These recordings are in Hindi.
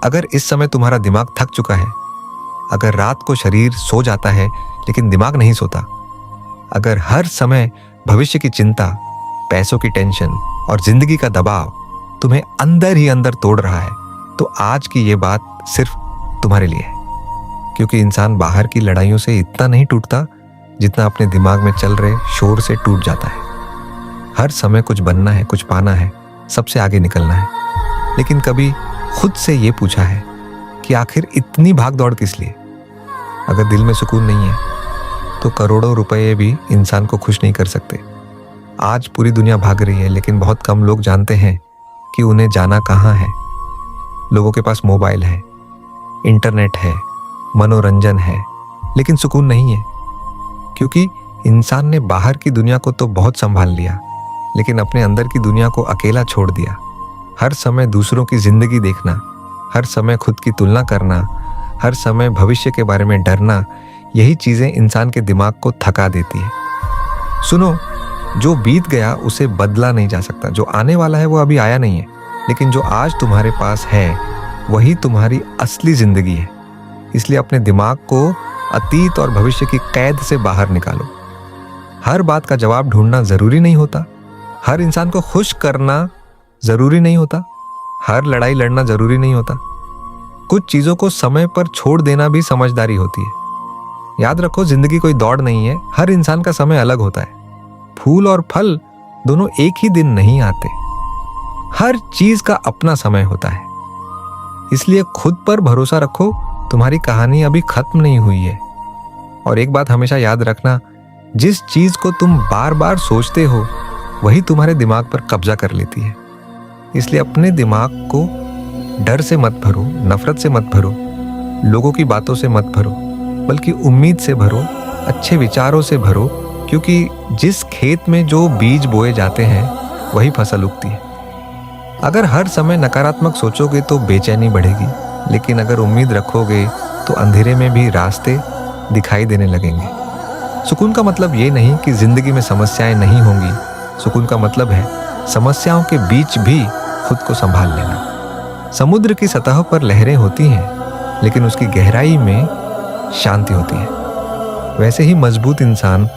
अगर इस समय तुम्हारा दिमाग थक चुका है, अगर रात को शरीर सो जाता है लेकिन दिमाग नहीं सोता, अगर हर समय भविष्य की चिंता, पैसों की टेंशन और जिंदगी का दबाव तुम्हें अंदर ही अंदर तोड़ रहा है, तो आज की ये बात सिर्फ तुम्हारे लिए है। क्योंकि इंसान बाहर की लड़ाइयों से इतना नहीं टूटता जितना अपने दिमाग में चल रहे शोर से टूट जाता है। हर समय कुछ बनना है, कुछ पाना है, सबसे आगे निकलना है, लेकिन कभी खुद से ये पूछा है कि आखिर इतनी भाग दौड़ किस लिए? अगर दिल में सुकून नहीं है तो करोड़ों रुपए भी इंसान को खुश नहीं कर सकते। आज पूरी दुनिया भाग रही है, लेकिन बहुत कम लोग जानते हैं कि उन्हें जाना कहाँ है। लोगों के पास मोबाइल है, इंटरनेट है, मनोरंजन है, लेकिन सुकून नहीं है। क्योंकि इंसान ने बाहर की दुनिया को तो बहुत संभाल लिया, लेकिन अपने अंदर की दुनिया को अकेला छोड़ दिया। हर समय दूसरों की जिंदगी देखना, हर समय खुद की तुलना करना, हर समय भविष्य के बारे में डरना, यही चीजें इंसान के दिमाग को थका देती है। सुनो, जो बीत गया उसे बदला नहीं जा सकता। जो आने वाला है वो अभी आया नहीं है, लेकिन जो आज तुम्हारे पास है वही तुम्हारी असली जिंदगी है। इसलिए अपने दिमाग को अतीत और भविष्य की कैद से बाहर निकालो। हर बात का जवाब ढूंढना जरूरी नहीं होता, हर इंसान को खुश करना जरूरी नहीं होता, हर लड़ाई लड़ना जरूरी नहीं होता। कुछ चीजों को समय पर छोड़ देना भी समझदारी होती है। याद रखो, जिंदगी कोई दौड़ नहीं है, हर इंसान का समय अलग होता है। फूल और फल दोनों एक ही दिन नहीं आते, हर चीज का अपना समय होता है। इसलिए खुद पर भरोसा रखो, तुम्हारी कहानी अभी खत्म नहीं हुई है। और एक बात हमेशा याद रखना, जिस चीज को तुम बार बार सोचते हो वही तुम्हारे दिमाग पर कब्जा कर लेती है। इसलिए अपने दिमाग को डर से मत भरो, नफरत से मत भरो, लोगों की बातों से मत भरो, बल्कि उम्मीद से भरो, अच्छे विचारों से भरो। क्योंकि जिस खेत में जो बीज बोए जाते हैं वही फसल उगती है। अगर हर समय नकारात्मक सोचोगे तो बेचैनी बढ़ेगी, लेकिन अगर उम्मीद रखोगे तो अंधेरे में भी रास्ते दिखाई देने लगेंगे। सुकून का मतलब ये नहीं कि जिंदगी में समस्याएं नहीं होंगी, सुकून का मतलब है समस्याओं के बीच भी खुद को संभाल लेना। समुद्र की सतह पर लहरें होती हैं, लेकिन उसकी गहराई में शांति होती है। वैसे ही मजबूत इंसान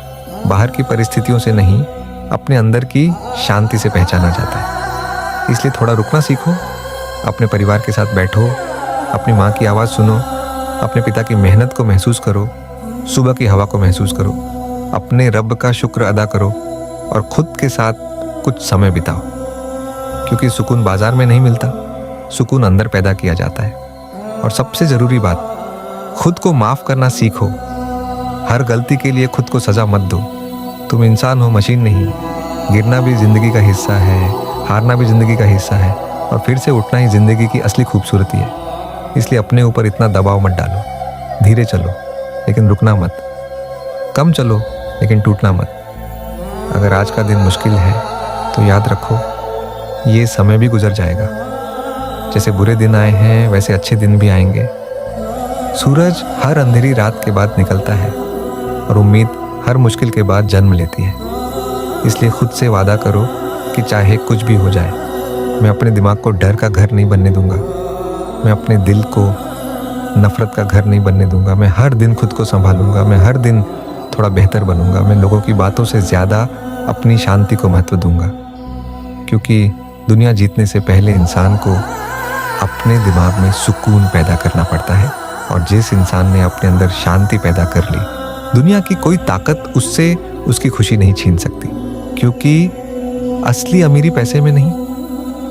बाहर की परिस्थितियों से नहीं, अपने अंदर की शांति से पहचाना जाता है। इसलिए थोड़ा रुकना सीखो, अपने परिवार के साथ बैठो, अपनी माँ की आवाज़ सुनो, अपने पिता की मेहनत को महसूस करो, सुबह की हवा को महसूस करो, अपने रब का शुक्र अदा करो और खुद के साथ कुछ समय बिताओ। क्योंकि सुकून बाजार में नहीं मिलता, सुकून अंदर पैदा किया जाता है। और सबसे ज़रूरी बात, खुद को माफ़ करना सीखो। हर गलती के लिए खुद को सज़ा मत दो। तुम इंसान हो, मशीन नहीं। गिरना भी ज़िंदगी का हिस्सा है, हारना भी ज़िंदगी का हिस्सा है, और फिर से उठना ही ज़िंदगी की असली खूबसूरती है। इसलिए अपने ऊपर इतना दबाव मत डालो। धीरे चलो लेकिन रुकना मत, कम चलो लेकिन टूटना मत। अगर आज का दिन मुश्किल है तो याद रखो, ये समय भी गुजर जाएगा। जैसे बुरे दिन आए हैं वैसे अच्छे दिन भी आएंगे। सूरज हर अंधेरी रात के बाद निकलता है और उम्मीद हर मुश्किल के बाद जन्म लेती है। इसलिए खुद से वादा करो कि चाहे कुछ भी हो जाए, मैं अपने दिमाग को डर का घर नहीं बनने दूंगा, मैं अपने दिल को नफरत का घर नहीं बनने दूंगा। मैं हर दिन खुद को संभालूंगा, मैं हर दिन थोड़ा बेहतर बनूंगा। मैं लोगों की बातों से ज़्यादा अपनी शांति को महत्व दूंगा। क्योंकि दुनिया जीतने से पहले इंसान को अपने दिमाग में सुकून पैदा करना पड़ता है, और जिस इंसान ने अपने अंदर शांति पैदा कर ली, दुनिया की कोई ताकत उससे उसकी खुशी नहीं छीन सकती। क्योंकि असली अमीरी पैसे में नहीं,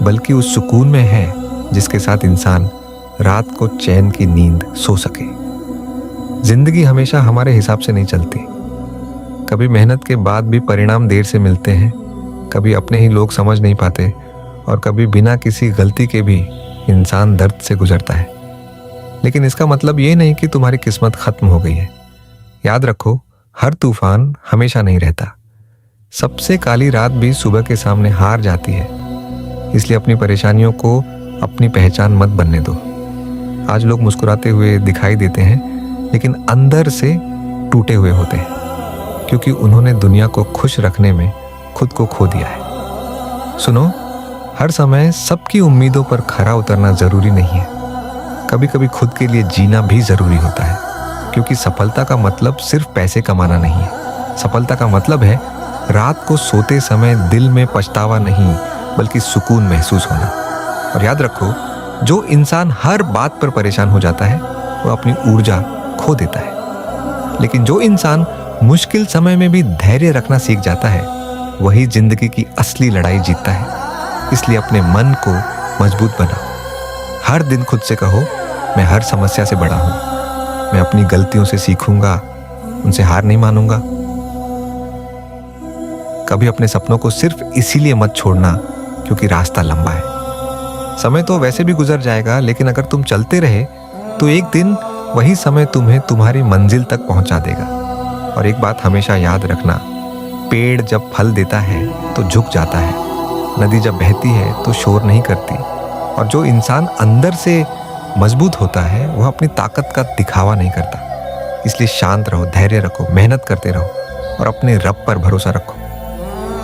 बल्कि उस सुकून में है जिसके साथ इंसान रात को चैन की नींद सो सके। जिंदगी हमेशा हमारे हिसाब से नहीं चलती। कभी मेहनत के बाद भी परिणाम देर से मिलते हैं, कभी अपने ही लोग समझ नहीं पाते, और कभी बिना किसी गलती के भी इंसान दर्द से गुजरता है। लेकिन इसका मतलब ये नहीं कि तुम्हारी किस्मत खत्म हो गई है। याद रखो, हर तूफान हमेशा नहीं रहता। सबसे काली रात भी सुबह के सामने हार जाती है। इसलिए अपनी परेशानियों को अपनी पहचान मत बनने दो। आज लोग मुस्कुराते हुए दिखाई देते हैं, लेकिन अंदर से टूटे हुए होते हैं, क्योंकि उन्होंने दुनिया को खुश रखने में खुद को खो दिया है। सुनो, हर समय सबकी उम्मीदों पर खरा उतरना जरूरी नहीं है। कभी कभी खुद के लिए जीना भी जरूरी होता है, क्योंकि सफलता का मतलब सिर्फ पैसे कमाना नहीं है। सफलता का मतलब है रात को सोते समय दिल में पछतावा नहीं, बल्कि सुकून महसूस होना। और याद रखो, जो इंसान हर बात पर परेशान हो जाता है वो अपनी ऊर्जा खो देता है, लेकिन जो इंसान मुश्किल समय में भी धैर्य रखना सीख जाता है वही जिंदगी की असली लड़ाई जीतता है। इसलिए अपने मन को मजबूत बनाओ। हर दिन खुद से कहो, मैं हर समस्या से बड़ा हूं, मैं अपनी गलतियों से सीखूंगा, उनसे हार नहीं मानूंगा। कभी अपने सपनों को सिर्फ इसीलिए मत छोड़ना क्योंकि रास्ता लंबा है। समय तो वैसे भी गुजर जाएगा, लेकिन अगर तुम चलते रहे तो एक दिन वही समय तुम्हें तुम्हारी मंजिल तक पहुंचा देगा। और एक बात हमेशा याद रखना, पेड़ जब फल देता है तो झुक जाता है, नदी जब बहती है तो शोर नहीं करती। और जो इंसान अंदर से मजबूत होता है वह अपनी ताकत का दिखावा नहीं करता। इसलिए शांत रहो, धैर्य रखो, मेहनत करते रहो और अपने रब पर भरोसा रखो।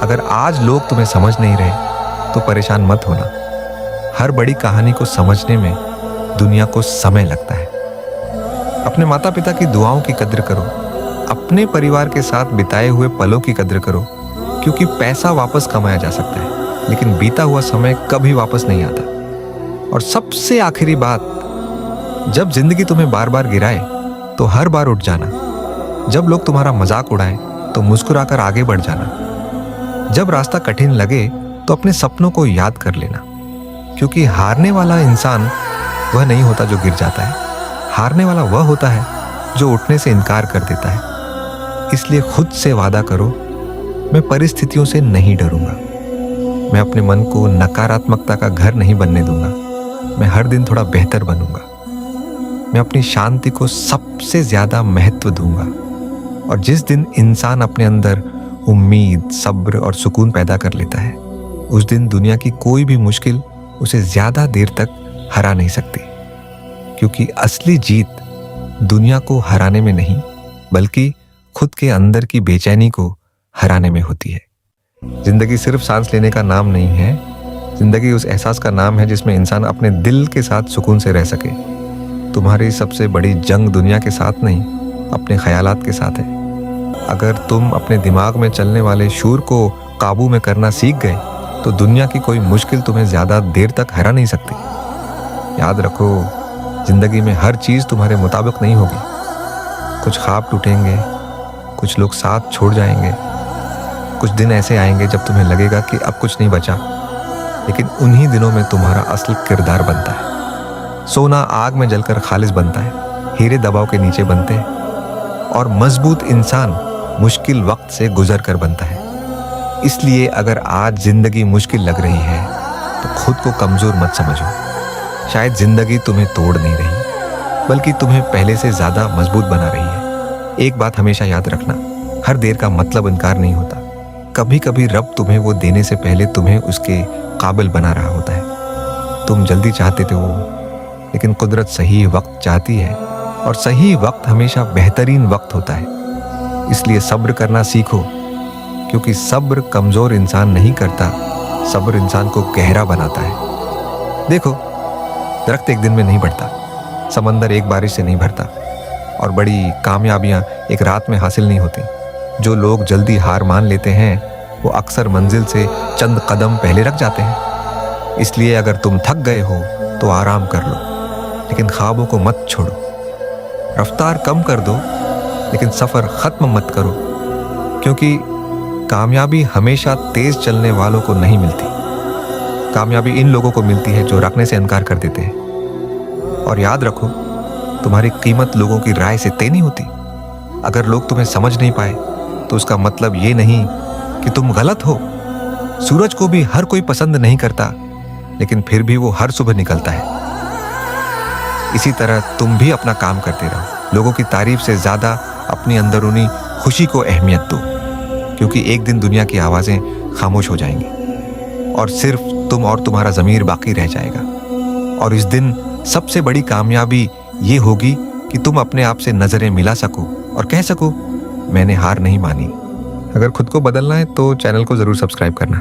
अगर आज लोग तुम्हें समझ नहीं रहे तो परेशान मत होना। हर बड़ी कहानी को समझने में दुनिया को समय लगता है। अपने माता पिता की दुआओं की कद्र करो, अपने परिवार के साथ बिताए हुए पलों की कद्र करो, क्योंकि पैसा वापस कमाया जा सकता है, लेकिन बीता हुआ समय कभी वापस नहीं आता। और सबसे आखिरी बात, जब जिंदगी तुम्हें बार बार गिराए तो हर बार उठ जाना। जब लोग तुम्हारा मजाक उड़ाए तो मुस्कुराकर आगे बढ़ जाना। जब रास्ता कठिन लगे तो अपने सपनों को याद कर लेना, क्योंकि हारने वाला इंसान वह नहीं होता जो गिर जाता है, हारने वाला वह होता है जो उठने से इनकार कर देता है। इसलिए खुद से वादा करो, मैं परिस्थितियों से नहीं डरूंगा, मैं अपने मन को नकारात्मकता का घर नहीं बनने दूंगा, मैं हर दिन थोड़ा बेहतर बनूंगा, मैं अपनी शांति को सबसे ज्यादा महत्व दूंगा। और जिस दिन इंसान अपने अंदर उम्मीद, सब्र और सुकून पैदा कर लेता है, उस दिन दुनिया की कोई भी मुश्किल उसे ज्यादा देर तक हरा नहीं सकती, क्योंकि असली जीत दुनिया को हराने में नहीं, बल्कि खुद के अंदर की बेचैनी को हराने में होती है। जिंदगी सिर्फ सांस लेने का नाम नहीं है, जिंदगी उस एहसास का नाम है जिसमें इंसान अपने दिल के साथ सुकून से रह सके। तुम्हारी सबसे बड़ी जंग दुनिया के साथ नहीं, अपने ख्यालात के साथ है। अगर तुम अपने दिमाग में चलने वाले शूर को काबू में करना सीख गए तो दुनिया की कोई मुश्किल तुम्हें ज्यादा देर तक हरा नहीं सकती। याद रखो, जिंदगी में हर चीज तुम्हारे मुताबिक नहीं होगी। कुछ ख्वाब टूटेंगे, कुछ लोग साथ छोड़ जाएंगे, कुछ दिन ऐसे आएंगे जब तुम्हें लगेगा कि अब कुछ नहीं बचा, लेकिन उन्हीं दिनों में तुम्हारा असल किरदार बनता है। सोना आग में जलकर खालिस बनता है, हीरे दबाव के नीचे बनते हैं, और मजबूत इंसान मुश्किल वक्त से गुजर कर बनता है। इसलिए अगर आज जिंदगी मुश्किल लग रही है तो खुद को कमजोर मत समझो। शायद जिंदगी तुम्हें तोड़ नहीं रही, बल्कि तुम्हें पहले से ज्यादा मजबूत बना रही है। एक बात हमेशा याद रखना, हर देर का मतलब इनकार नहीं होता। कभी कभी रब तुम्हें वो देने से पहले तुम्हें उसके काबिल बना रहा होता है। तुम जल्दी चाहते थे वो, लेकिन कुदरत सही वक्त चाहती है, और सही वक्त हमेशा बेहतरीन वक्त होता है। इसलिए सब्र करना सीखो, क्योंकि सब्र कमजोर इंसान नहीं करता, सब्र इंसान को गहरा बनाता है। देखो, दरख्त एक दिन में नहीं बढ़ता, समंदर एक बारिश से नहीं भरता, और बड़ी कामयाबियां एक रात में हासिल नहीं होती। जो लोग जल्दी हार मान लेते हैं वो अक्सर मंजिल से चंद कदम पहले रख जाते हैं। इसलिए अगर तुम थक गए हो तो आराम कर लो, लेकिन ख्वाबों को मत छोड़ो। रफ्तार कम कर दो, लेकिन सफर खत्म मत करो, क्योंकि कामयाबी हमेशा तेज चलने वालों को नहीं मिलती। कामयाबी इन लोगों को मिलती है जो रखने से इनकार कर देते हैं। और याद रखो, तुम्हारी कीमत लोगों की राय से तय नहीं होती। अगर लोग तुम्हें समझ नहीं पाए तो उसका मतलब ये नहीं कि तुम गलत हो। सूरज को भी हर कोई पसंद नहीं करता, लेकिन फिर भी वो हर सुबह निकलता है। इसी तरह तुम भी अपना काम करते रहो। लोगों की तारीफ से ज्यादा अपनी अंदरूनी खुशी को अहमियत दो, क्योंकि एक दिन दुनिया की आवाजें खामोश हो जाएंगी और सिर्फ तुम और तुम्हारा ज़मीर बाकी रह जाएगा। और इस दिन सबसे बड़ी कामयाबी ये होगी कि तुम अपने आप से नजरें मिला सको और कह सको, मैंने हार नहीं मानी। अगर खुद को बदलना है तो चैनल को जरूर सब्सक्राइब करना।